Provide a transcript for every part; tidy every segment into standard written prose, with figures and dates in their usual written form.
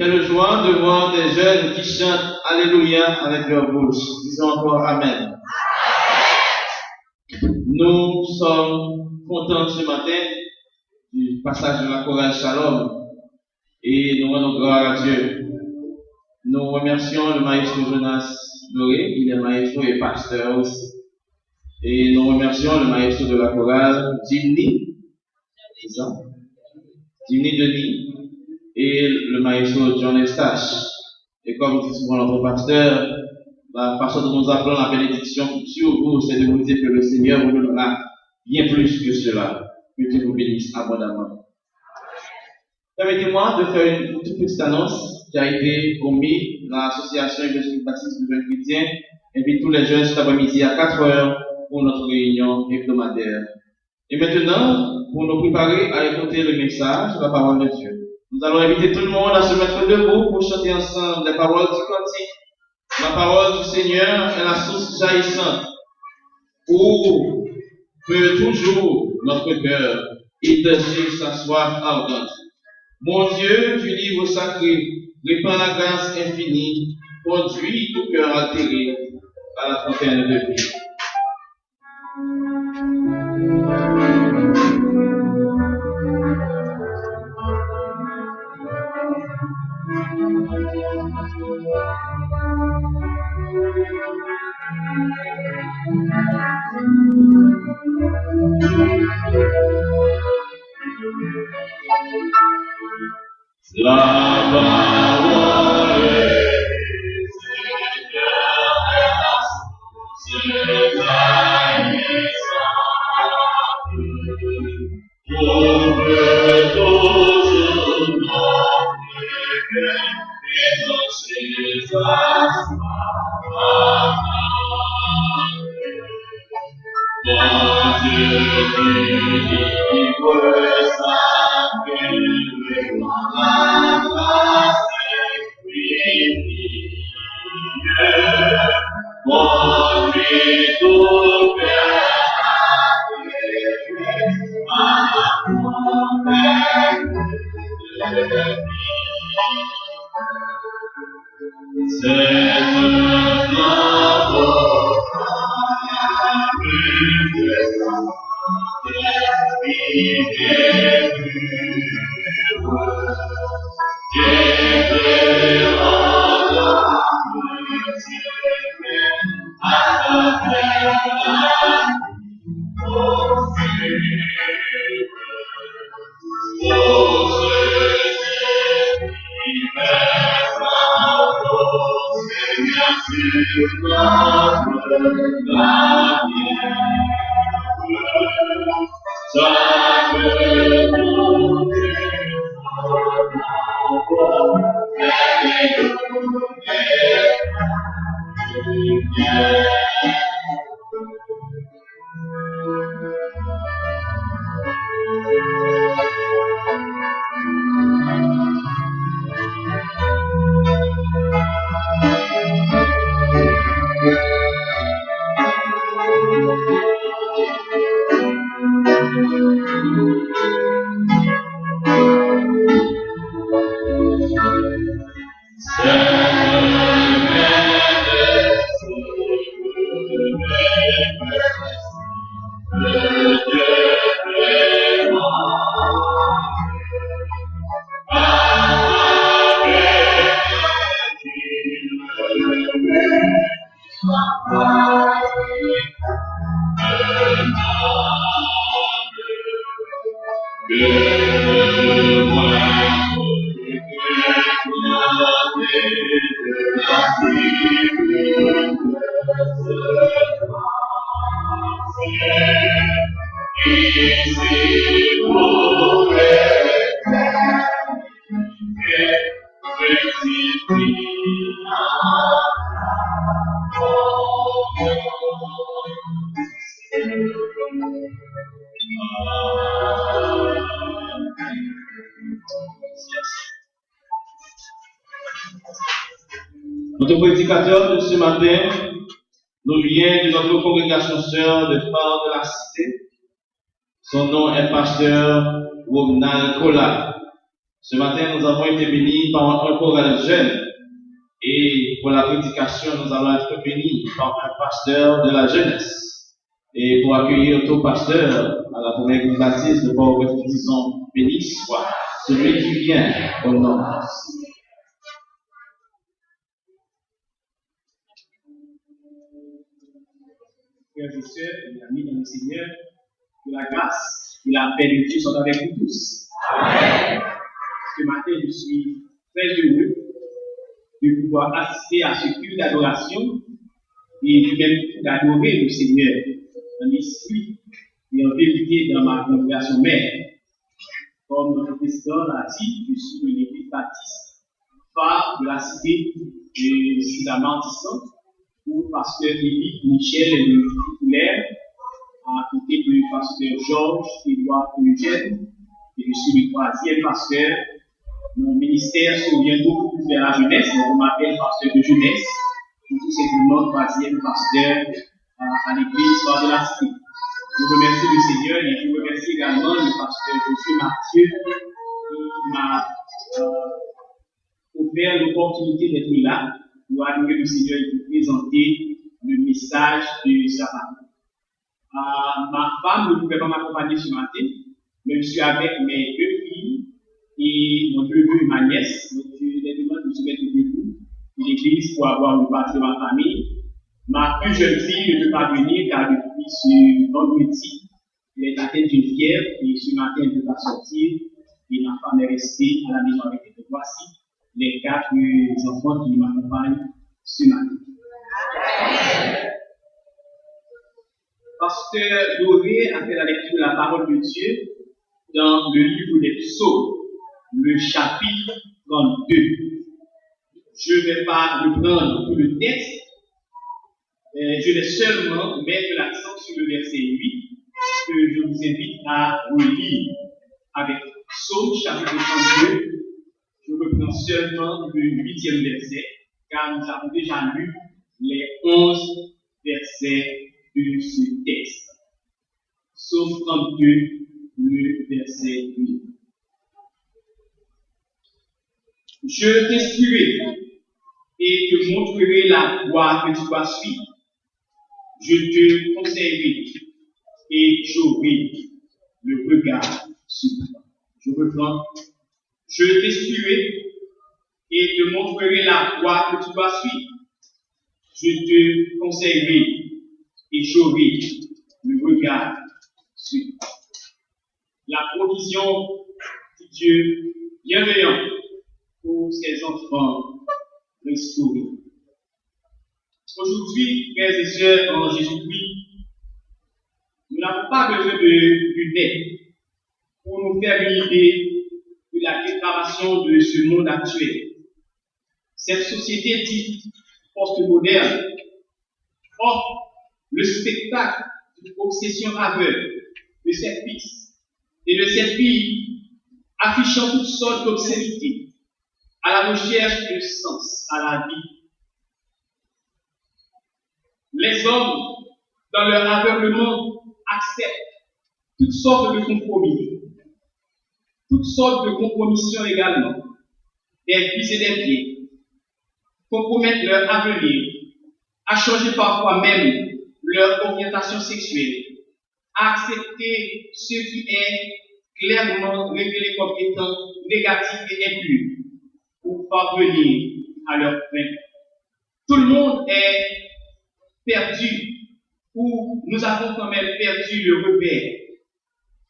me joie de voir des jeunes qui chantent Alléluia avec leur bouche. Disons encore Amen. Nous sommes contents ce matin du passage de la chorale Shalom et nous rendons gloire à Dieu. Nous remercions le maestro Jonas Doré, il est maestro et pasteur aussi. Et nous remercions le maestro de la chorale Jimny, c'est ça? Jimny Denis et le maestro John Eustache. Et comme dit souvent notre pasteur, la façon dont nous appelons la bénédiction sur vous, c'est de vous dire que le Seigneur vous donnera bien plus que cela. Que Dieu vous bénisse abondamment. Permettez-moi de faire une toute petite annonce qui a été promise. L'association évangélique baptiste de jeunes chrétiens invite tous les jeunes cet après-midi à 4 heures pour notre réunion hebdomadaire. Et maintenant, pour nous préparer à écouter le message de la parole de Dieu, nous allons inviter tout le monde à se mettre debout pour chanter ensemble les paroles du cantique. La parole du Seigneur est la source jaillissante où peut toujours notre cœur étancher sa soif ardente. Mon Dieu, du livre sacré, répand la grâce infinie, conduit tout cœur altéré à la fontaine de vie. La parole est Seigneur est la source jaillissante. Ouvre toujours notre cœur et touche sa soif. Mon Dieu délivre sa la grâce infinie, conduit tout cœur à la fontaine de vie. C'est un flambeau Notre prédicateur de ce matin nous vient de notre congrégation sœur de Phare de la Cité. Son nom est pasteur Rognal Kola. Ce matin, nous avons été bénis par un chorale jeune. Et pour la prédication, nous allons être bénis par un pasteur de la jeunesse. Et pour accueillir tout pasteur à la première église baptiste de Port-au-Prince, nous disons béni soit celui qui vient au nom de Jésus. Frères et sœurs, et amis dans le Seigneur, que la grâce et la paix de Dieu soient avec vous tous. Amen. Ce matin, je suis très heureux de pouvoir assister à ce culte d'adoration et même d'adorer le Seigneur en esprit et en vérité dans ma congrégation mère. Comme le président l'a dit, je suis de l'église baptiste, phare de la cité de Saint-Martin, où pasteur Élie Michel est le titulaire, à côté du pasteur Georges Édouard Eugène, et je suis le troisième pasteur. Mon ministère s'oriente beaucoup plus vers la jeunesse, donc on m'appelle pasteur de jeunesse, tout simplement troisième pasteur à l'église phare de la cité. Je remercie le Seigneur et je remercie également le pasteur Josué Mathieu qui m'a offert l'opportunité d'être là pour adorer le Seigneur et pour présenter le message de sabbat. Ma femme ne pouvait pas m'accompagner ce matin, mais je suis avec mes deux filles et mon neveu et ma nièce. Donc, je les demande de se mettre debout de l'église pour avoir le pasteur de ma famille. Ma plus jeune fille ne peut pas venir car depuis ce vendredi, elle est atteinte d'une fièvre et ce matin elle ne peut pas sortir et ma femme est restée à la maison avec elle. Voici les 4 enfants qui m'accompagnent ce matin. Pasteur Doré a fait la lecture de la parole de Dieu dans le livre des Psaumes, le chapitre 32. Je ne vais pas reprendre tout le texte. Je vais seulement mettre l'accent sur le verset 8 que je vous invite à relire avec Psaume chapitre 32. Je reprends seulement le 8e verset car nous avons déjà lu les 11 versets de ce texte. Psaume 32, le verset 8. Je t'instruirai et te montrerai la voie que tu dois suivre. Je te conseillerai et j'aurai le regard sur toi. Je reprends. Je t'instruirai et te montrerai la voie que tu dois suivre. Je te conseillerai et j'aurai le regard sur toi. La provision de Dieu bienveillant pour ses enfants restaurés. Aujourd'hui, frères et sœurs en Jésus-Christ, nous n'avons pas besoin de lunettes pour nous faire une idée de la dépravation de ce monde actuel. Cette société dite post-moderne offre le spectacle d'une obsession aveugle de ses fils et de ses filles, affichant toutes sortes d'obscénités à la recherche de sens à la vie. Les hommes, dans leur aveuglement, acceptent toutes sortes de compromis, toutes sortes de compromissions également, des vies et des pieds, compromettent leur avenir, à changer parfois même leur orientation sexuelle, à accepter ce qui est clairement révélé comme étant négatif et impur pour parvenir à leur fin. Tout le monde est perdu, ou nous avons quand même perdu le repère.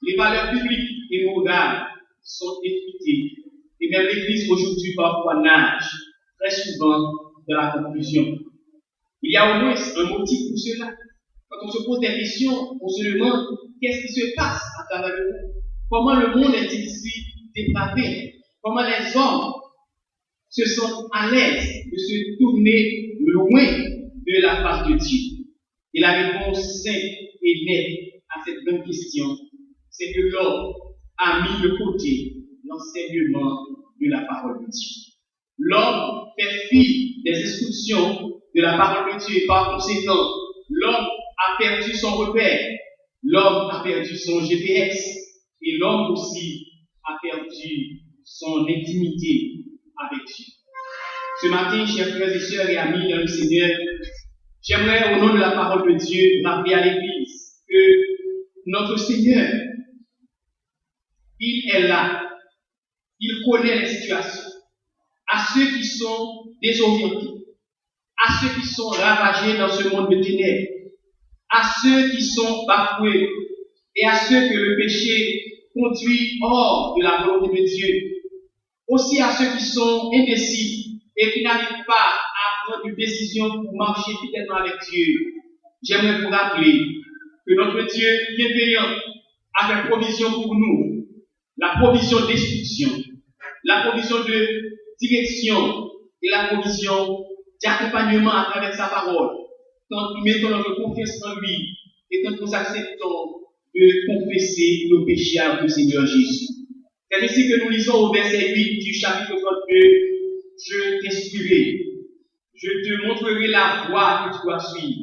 Les valeurs publiques et morales sont effritées, et même l'Église aujourd'hui parfois nage très souvent dans la confusion. Il y a au moins un motif pour cela. Quand on se pose des questions, on se demande qu'est-ce qui se passe à travers le monde. Comment le monde est-il si dépravé? Comment les hommes se sentent à l'aise de se tourner loin de la face de Dieu? Et la réponse simple et nette à cette bonne question, c'est que l'homme a mis de côté l'enseignement de la parole de Dieu. L'homme fait fi des instructions de la parole de Dieu et par conséquent, l'homme a perdu son repère, l'homme a perdu son GPS et l'homme aussi a perdu son intimité avec Dieu. Ce matin, chers frères et sœurs et amis dans le Seigneur, j'aimerais, au nom de la parole de Dieu, rappeler à l'Église que notre Seigneur, il est là, il connaît les situations. À ceux qui sont désorientés, à ceux qui sont ravagés dans ce monde de ténèbres, à ceux qui sont bafoués et à ceux que le péché conduit hors de la volonté de Dieu, aussi à ceux qui sont indécis et qui n'arrivent pas à prendre une décision pour marcher fidèlement avec Dieu. J'aimerais vous rappeler que notre Dieu bienveillant a fait provision pour nous, la provision d'instruction, la provision de direction et la provision d'accompagnement à travers sa parole. Quand nous mettons notre confiance en lui et quand nous acceptons de confesser nos péchés à notre Seigneur Jésus. C'est ainsi que nous lisons au verset 8 du chapitre 32, je t'instruirai, je te montrerai la voie que tu dois suivre,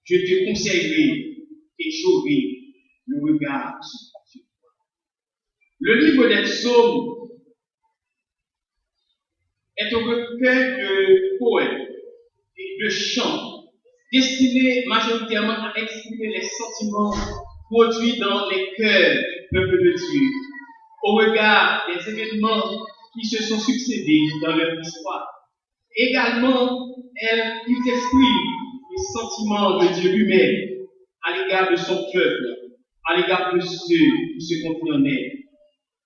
je te conseillerai et j'aurai le regard sur toi. Le livre des psaumes est un recueil de poèmes et de chants destinés majoritairement à exprimer les sentiments produits dans les cœurs du peuple de Dieu au regard des événements qui se sont succédés dans leur histoire. Également, ils expriment les sentiments de Dieu lui-même à l'égard de son peuple, à l'égard de ceux qui se confient en elle.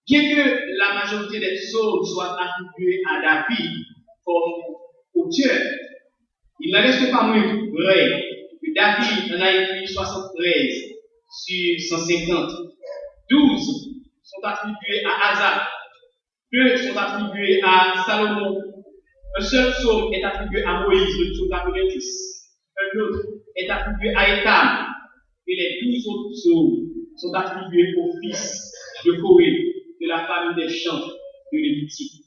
Bien que la majorité des psaumes soient attribués à David comme auteur, il ne reste pas moins vrai que David en a écrit 73 sur 150. 12 sont attribués à Asaph, 2 sont attribués à Salomon, un seul psaume est attribué à Moïse, le psaume 90, un autre est attribué à Étam, et les 12 autres psaumes sont attribués au fils de Corée, de la famille des chants de Lévitique.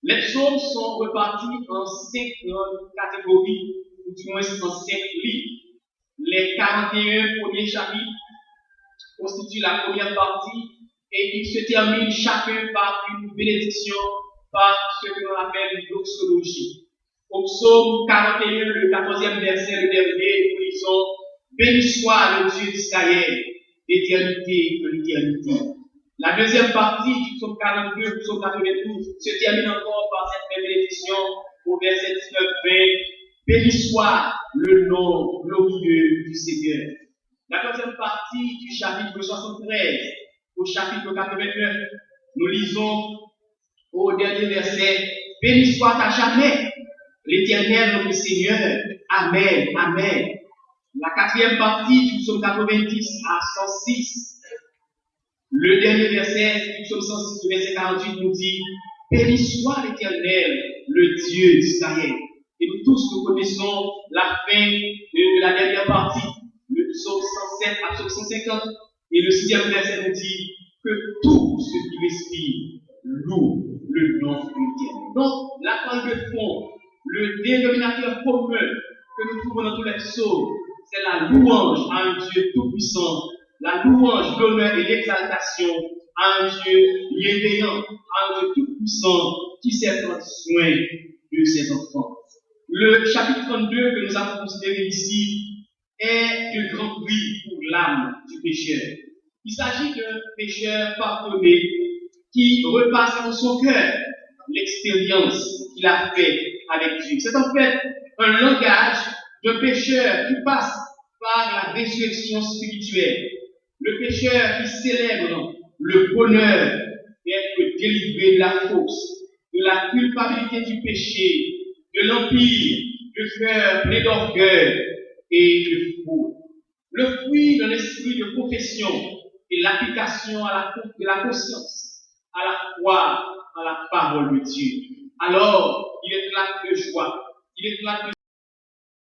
Les psaumes sont repartis en 5 grandes catégories, ou du moins en 5 livres. Les 41 premiers chapitres constituent la première partie et ils se terminent chacun par une bénédiction, par ce que l'on appelle une doxologie. Au psaume 41, le 14e verset, le dernier, nous lisons « Béni soit le Dieu d'Israël, d'éternité en éternité ». La deuxième partie du psaume 42, du psaume 92 se termine encore par cette même bénédiction au verset 19-20. Béni soit le nom glorieux du Seigneur. La deuxième partie du chapitre 73 au chapitre 89, nous lisons au dernier verset, béni soit à jamais l'Éternel notre Seigneur. Amen, amen. La quatrième partie du psaume 90 à 106, le dernier verset du psaume 106, verset 48 nous dit, béni soit l'Éternel, le Dieu d'Israël. Et nous tous, nous connaissons la fin de la dernière partie, le psaume 107 à psaume 150. Et le 6e verset nous dit que tout ce qui respire loue le nom de l'Éternel. Donc, la parole de fond, le dénominateur commun que nous trouvons dans tous les psaumes, c'est la louange à un Dieu tout-puissant, la louange, l'honneur et l'exaltation à un Dieu bienveillant, à un Dieu tout-puissant qui sait prendre soin de ses enfants. Le chapitre 32 que nous avons considéré ici est de grand bruit pour l'âme du pécheur. Il s'agit d'un pécheur pardonné qui repasse dans son cœur l'expérience qu'il a faite avec Dieu. C'est en fait un langage d'un pécheur qui passe par la résurrection spirituelle. Le pécheur qui célèbre le bonheur d'être délivré de la fausse, de la culpabilité du péché, de l'empire, de cœur plein d'orgueil et de fraude. Le fruit d'un esprit de confession et l'application de la conscience, à la foi, à la parole de Dieu. Alors, il éclate de joie, il éclate de